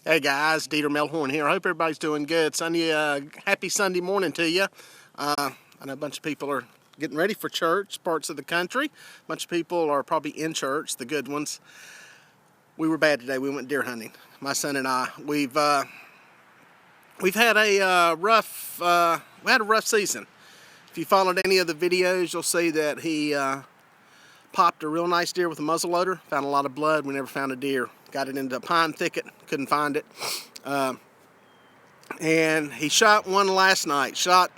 Hey guys, Dieter Melhorn here. I hope everybody's doing good. Happy Sunday morning to you. I know a bunch of people are getting ready for church, parts of the country. A bunch of people are probably in church, the good ones. We were bad today. We went deer hunting. My son and I. We've had a rough season. If you followed any of the videos, you'll see that he popped a real nice deer with a muzzleloader. Found a lot of blood. We never found a deer. Got it into a pine thicket. Couldn't find it. And he shot one last night. Shot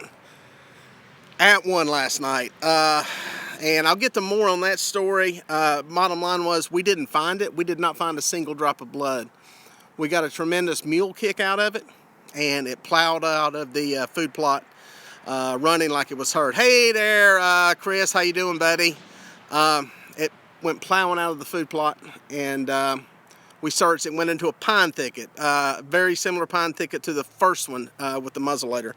at one last night. And I'll get to more on that story. Bottom line was we didn't find it. We did not find a single drop of blood. We got a tremendous mule kick out of it. And it plowed out of the food plot running like it was hurt. Hey there, Chris. How you doing, buddy? It went plowing out of the food plot, and we searched. It went into a pine thicket, very similar pine thicket to the first one with the muzzleloader.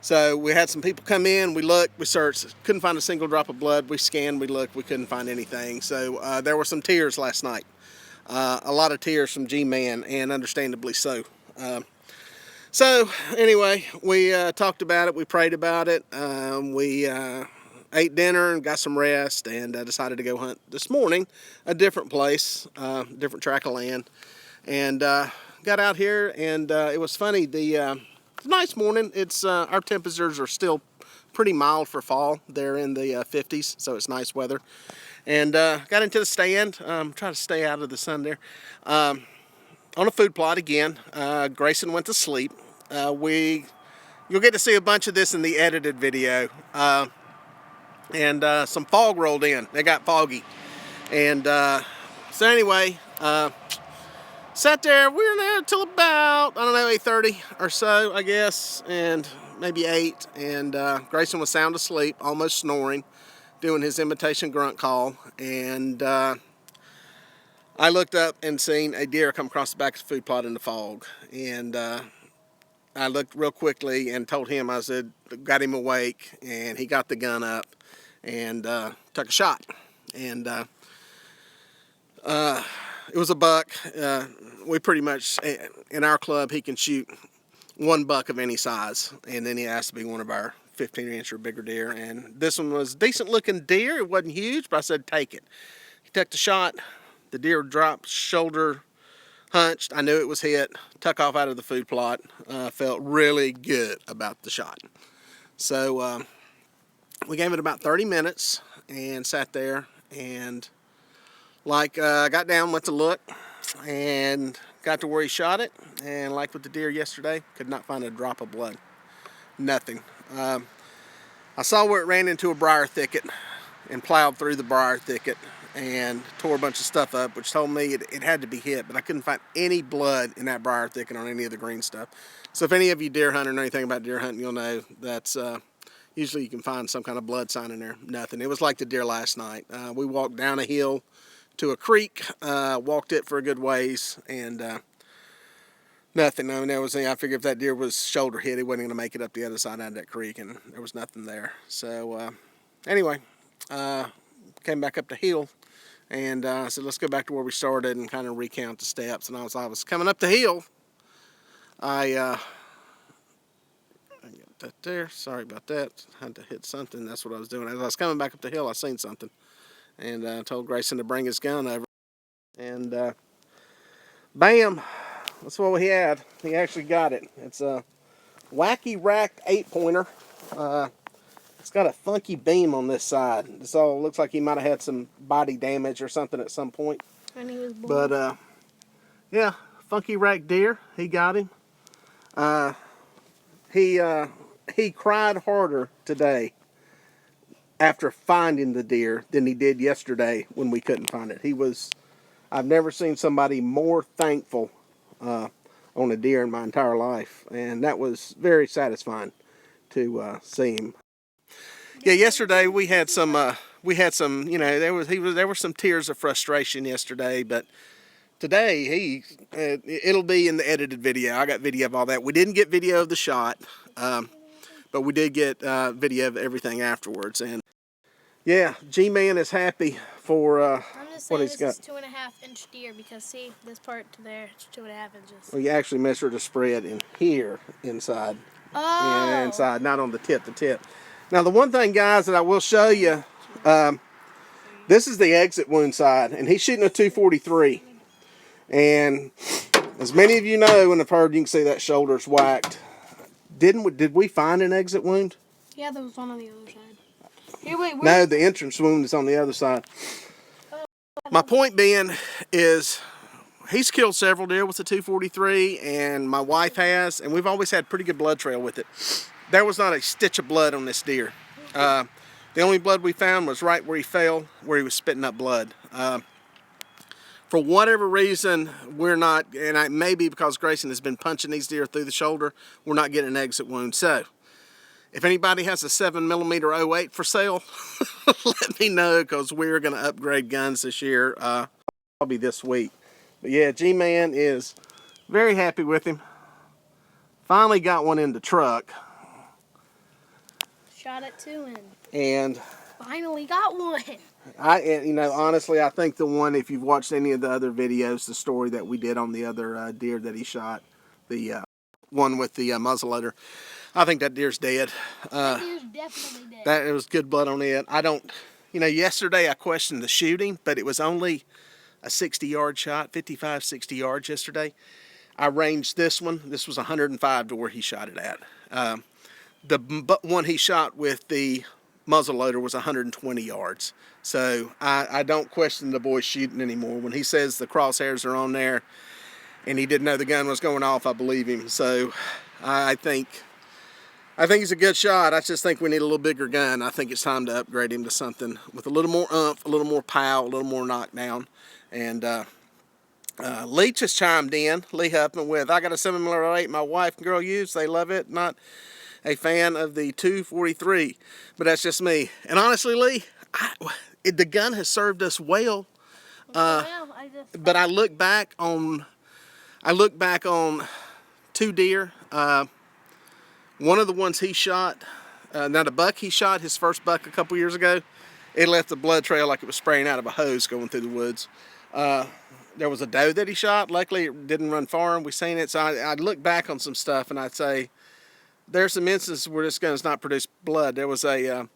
So we had some people come in. We looked, we searched, couldn't find a single drop of blood. We scanned, we looked, we couldn't find anything. So there were some tears last night. A lot of tears from G-Man, and understandably so. So anyway, we talked about it. We prayed about it. We ate dinner and got some rest, and decided to go hunt this morning, a different place, different tract of land, and got out here, and it was funny. It's a nice morning. It's our temperatures are still pretty mild for fall. They're in the 50s, so it's nice weather. And got into the stand. Trying to stay out of the sun there. On a food plot again. Grayson went to sleep. You'll get to see a bunch of this in the edited video. And some fog rolled in. They got foggy. And so anyway, sat there. We were there till about, 8:30 or so, I guess, and maybe 8. And Grayson was sound asleep, almost snoring, doing his imitation grunt call. And I looked up and seen a deer come across the back of the food plot in the fog. And I looked real quickly and told him, I said, got him awake, and he got the gun up and took a shot. And it was a buck. We pretty much, in our club, he can shoot one buck of any size, and then he has to be one of our 15-inch or bigger deer. And this one was a decent looking deer. It wasn't huge, but I said take it. He took the shot. The deer dropped, shoulder hunched. I knew it was hit. Tuck off out of the food plot. Felt really good about the shot. So we gave it about 30 minutes and sat there, and got down, went to look, and got to where he shot it. And like with the deer yesterday, could not find a drop of blood. Nothing. I saw where it ran into a briar thicket and plowed through the briar thicket and tore a bunch of stuff up, which told me it had to be hit, but I couldn't find any blood in that briar thicket on any of the green stuff. So if any of you deer hunter know anything about deer hunting, you'll know that's usually you can find some kind of blood sign in there. Nothing. It was like the deer last night. We walked down a hill to a creek, walked it for a good ways, and nothing. I mean, I figured if that deer was shoulder hit, he wasn't going to make it up the other side of that creek, and there was nothing there. So anyway, came back up the hill, and I said, let's go back to where we started and kind of recount the steps. And as I was coming up the hill, I got that there. Sorry about that. I had to hit something. That's what I was doing. As I was coming back up the hill, I seen something, and I told Grayson to bring his gun over. And bam, that's what we had. He actually got it. It's a wacky racked 8-pointer. It's got a funky beam on this side. This all looks like he might have had some body damage or something at some point. And he was born. But yeah, funky rack deer. He got him. He cried harder today after finding the deer than he did yesterday when we couldn't find it. I've never seen somebody more thankful on a deer in my entire life, and that was very satisfying to see him. Yeah, yesterday we had some, there were some tears of frustration yesterday, but today it'll be in the edited video. I got video of all that. We didn't get video of the shot, but we did get video of everything afterwards. And yeah, G-Man is happy for just what saying he's this got. is 2.5-inch deer because see this part to there, it's 2.5 inches. Well, you actually measure the spread in here inside. Oh. Inside, not on the tip to tip. Now, the one thing, guys, that I will show you, this is the exit wound side, and he's shooting a 243. And as many of you know and have heard, you can see that shoulder's whacked. Did we find an exit wound? Yeah, there was one on the other side. Here, wait. No, the entrance wound is on the other side. My point being is he's killed several deer with the 243, and my wife has, and we've always had pretty good blood trail with it. There was not a stitch of blood on this deer. The only blood we found was right where he fell, where he was spitting up blood. For whatever reason, we're not, and it may be because Grayson has been punching these deer through the shoulder, we're not getting an exit wound. So, if anybody has a 7mm 08 for sale, let me know, because we're going to upgrade guns this year, probably this week. But yeah, G-Man is very happy with him. Finally got one in the truck. Shot it too, And finally got one. Honestly, I think the one, if you've watched any of the other videos, the story that we did on the other deer that he shot, the one with the muzzleloader, I think that deer's dead. That deer's definitely dead. That it was good blood on it. Yesterday I questioned the shooting, but it was only a 60-yard shot, 55, 60 yards yesterday. I ranged this one. This was 105 to where he shot it at. The one he shot with the muzzleloader was 120 yards. So I don't question the boy shooting anymore. When he says the crosshairs are on there and he didn't know the gun was going off, I believe him. So I think he's a good shot. I just think we need a little bigger gun. I think it's time to upgrade him to something with a little more oomph, a little more pow, a little more knockdown. And Leach has chimed in. Lee Huffman with, I got a 7mm 08 my wife and girl use. They love it. Not a fan of the 243, but that's just me. And honestly, Lee, the gun has served us well. But I look back on two deer. One of the ones he shot, now the buck he shot, his first buck a couple years ago, it left a blood trail like it was spraying out of a hose going through the woods. There was a doe that he shot. Luckily, it didn't run far, and we seen it. So I'd look back on some stuff, and I'd say, there's some instances where this gun's not produced blood. There was a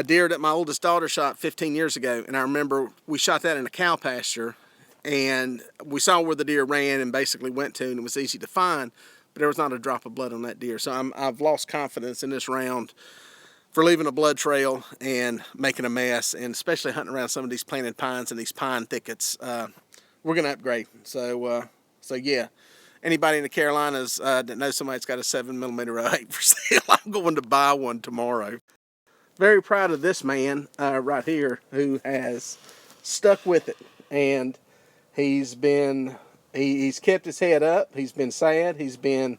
deer that my oldest daughter shot 15 years ago, and I remember we shot that in a cow pasture, and we saw where the deer ran and basically went to, and it was easy to find, but there was not a drop of blood on that deer. So I've lost confidence in this round for leaving a blood trail and making a mess, and especially hunting around some of these planted pines and these pine thickets. We're going to upgrade. So yeah. Anybody in the Carolinas that knows somebody that's got a 7mm 08 for sale, I'm going to buy one tomorrow. Very proud of this man right here who has stuck with it. And he's kept his head up. He's been sad. He's been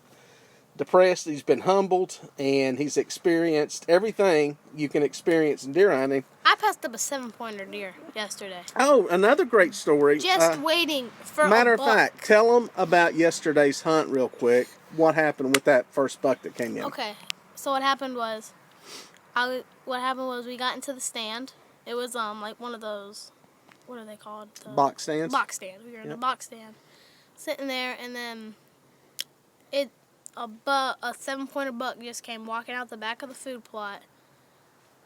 depressed. He's been humbled. And he's experienced everything you can experience in deer hunting. I passed up a 7-pointer deer yesterday. Oh, another great story. Just waiting for matter a of buck. fact, tell them about yesterday's hunt real quick. What happened with that first buck that came in? Okay, so what happened was we got into the stand. It was like one of those, what are they called? Box stands? Box stand. We were in a box stand, sitting there, and then a 7-pointer buck just came walking out the back of the food plot,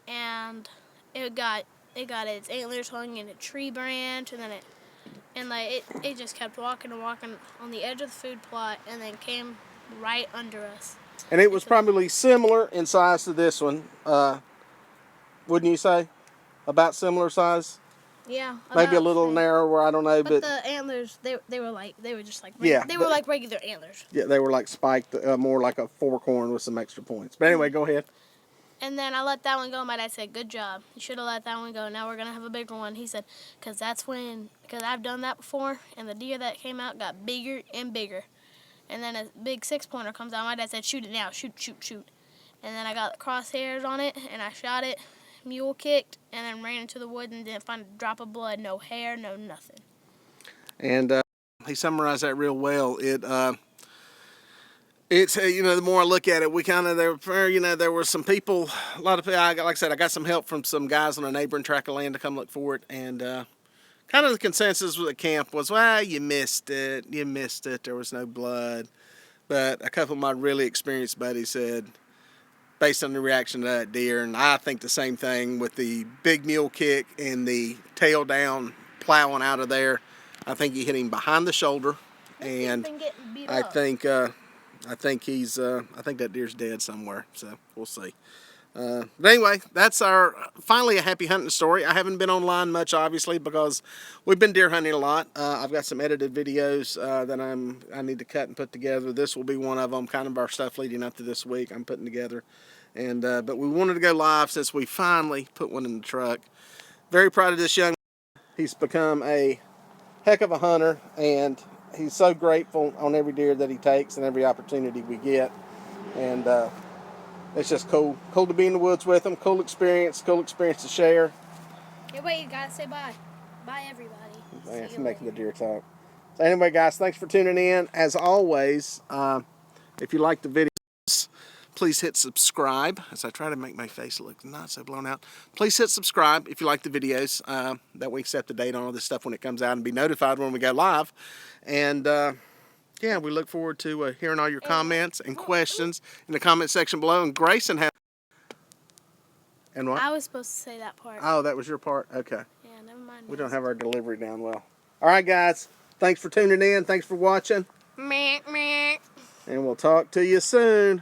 and it got its antlers hung in a tree branch, and then it just kept walking and walking on the edge of the food plot, and then came right under us. And it was probably similar in size to this one, wouldn't you say? About similar size? Yeah. Maybe a little narrower, I don't know. But the antlers, they were just like like regular antlers. Yeah, they were like spiked, more like a fork horn with some extra points. But anyway, go ahead. And then I let that one go. My dad said, good job. You should have let that one go. Now we're going to have a bigger one. He said, because I've done that before, and the deer that came out got bigger and bigger. And then a big 6-pointer comes out. My dad said, shoot it now. Shoot. And then I got the crosshairs on it, and I shot it, mule kicked, and then ran into the woods and didn't find a drop of blood. No hair, no nothing. And he summarized that real well. It's the more I look at it, there were some people, a lot of people. Like I said, I got some help from some guys on a neighboring tract of land to come look for it, and kind of the consensus with the camp was, well, you missed it. You missed it. There was no blood. But a couple of my really experienced buddies said, based on the reaction to that deer, and I think the same thing with the big mule kick and the tail down plowing out of there. I think he hit him behind the shoulder, and I think I think that deer's dead somewhere. So we'll see. But anyway, that's our finally a happy hunting story. I haven't been online much, obviously, because we've been deer hunting a lot. I've got some edited videos that I need to cut and put together. This will be one of them, kind of our stuff leading up to this week. I'm putting together, and but we wanted to go live since we finally put one in the truck. Very proud of this young man. He's become a heck of a hunter, and he's so grateful on every deer that he takes and every opportunity we get, and it's just cool to be in the woods with him. Cool experience to share. Yeah, wait, you gotta say bye. Bye, everybody. Man, it's making the deer talk. So anyway, guys, thanks for tuning in. As always, if you like the videos, please hit subscribe. As I try to make my face look not so blown out, please hit subscribe if you like the videos. That way you set the date on all this stuff when it comes out and be notified when we go live. And yeah, we look forward to hearing all your comments and questions in the comment section below. And Grayson has... And what? I was supposed to say that part. Oh, that was your part? Okay. Yeah, never mind. We don't have our delivery down well. All right, guys. Thanks for tuning in. Thanks for watching. Meh, meh. And we'll talk to you soon.